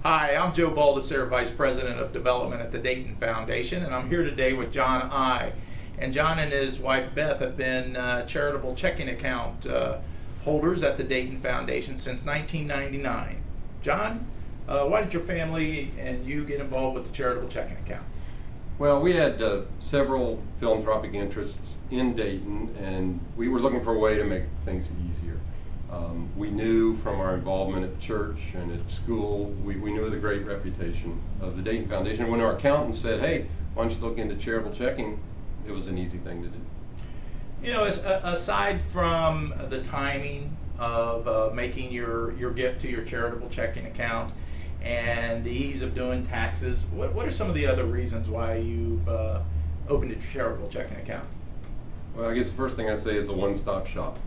Hi, I'm Joe Baldasare, Vice President of Development at the Dayton Foundation, and I'm here today with John I. And John and his wife Beth have been charitable checking account holders at the Dayton Foundation since 1999. John, why did your family and you get involved with the charitable checking account? Well, we had several philanthropic interests in Dayton, and we were looking for a way to make things easier. We knew from our involvement at church and at school, we knew of the great reputation of the Dayton Foundation. When our accountant said, hey, why don't you look into charitable checking, it was an easy thing to do. You know, aside from the timing of making your gift to your charitable checking account and the ease of doing taxes, what are some of the other reasons why you've opened a charitable checking account? Well, I guess the first thing I'd say is a one-stop shop.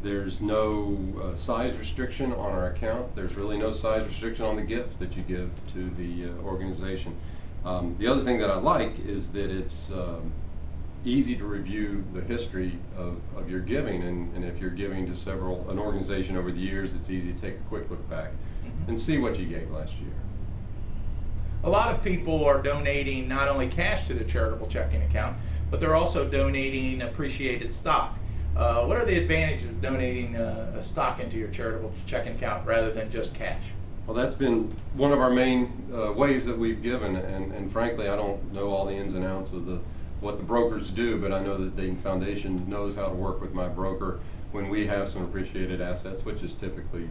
There's no size restriction on our account. There's really no size restriction on the gift that you give to the organization. The other thing that I like is that it's easy to review the history of your giving, and if you're giving to an organization over the years, it's easy to take a quick look back and see what you gave last year. A lot of people are donating not only cash to the charitable checking account, but they're also donating appreciated stock. What are the advantages of donating stock into your charitable checking account rather than just cash? Well, that's been one of our main ways that we've given, and frankly, I don't know all the ins and outs of what the brokers do, but I know that Dayton Foundation knows how to work with my broker when we have some appreciated assets, which is typically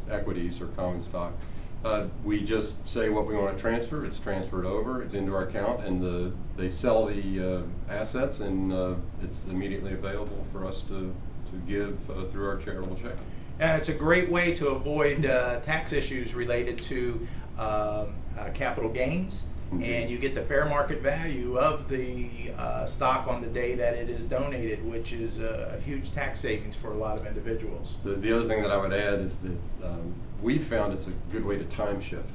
equities or common stock. We just say what we want to transfer, it's transferred over, it's into our account, and they sell the assets, and it's immediately available for us to give through our charitable checking. And it's a great way to avoid tax issues related to capital gains, and you get the fair market value of the stock on the day that it is donated, which is a huge tax savings for a lot of individuals. The other thing that I would add is that we've found it's a good way to time shift,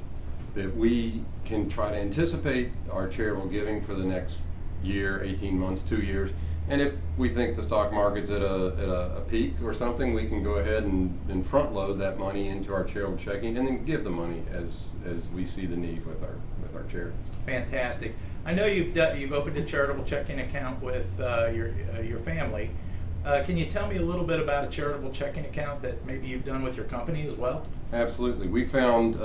that we can try to anticipate our charitable giving for the next year, 18 months, 2 years, and if we think the stock market's at a peak or something, we can go ahead and front load that money into our charitable checking and then give the money as we see the need with our charities. Fantastic. I know you've opened a charitable checking account with your family. Can you tell me a little bit about a charitable checking account that maybe you've done with your company as well? Absolutely. We found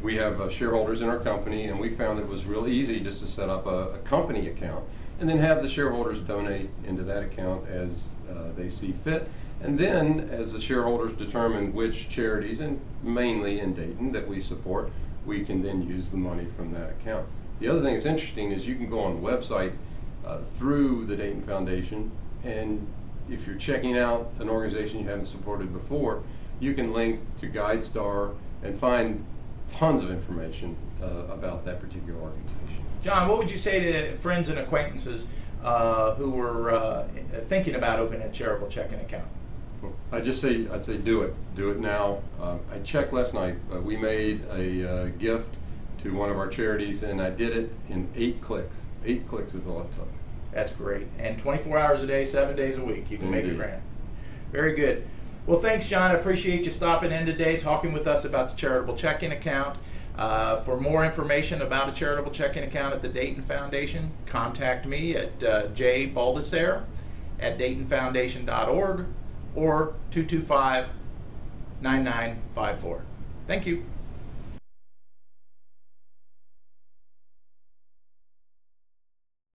we have shareholders in our company, and we found it was real easy just to set up a company account and then have the shareholders donate into that account as they see fit. And then as the shareholders determine which charities, and mainly in Dayton, that we support, we can then use the money from that account. The other thing that's interesting is you can go on the website through the Dayton Foundation, and if you're checking out an organization you haven't supported before, you can link to GuideStar and find tons of information about that particular organization. John, what would you say to friends and acquaintances who were thinking about opening a charitable checking account? I'd say do it. Do it now. I checked last night. We made a gift to one of our charities, and I did it in 8 clicks. 8 clicks is all it took. That's great. And 24 hours a day, 7 days a week, you can make it grand. Very good. Well, thanks, John. I appreciate you stopping in today, talking with us about the charitable checking account. For more information about a charitable checking account at the Dayton Foundation, contact me at jbaldasare at daytonfoundation.org or 225-9954. Thank you.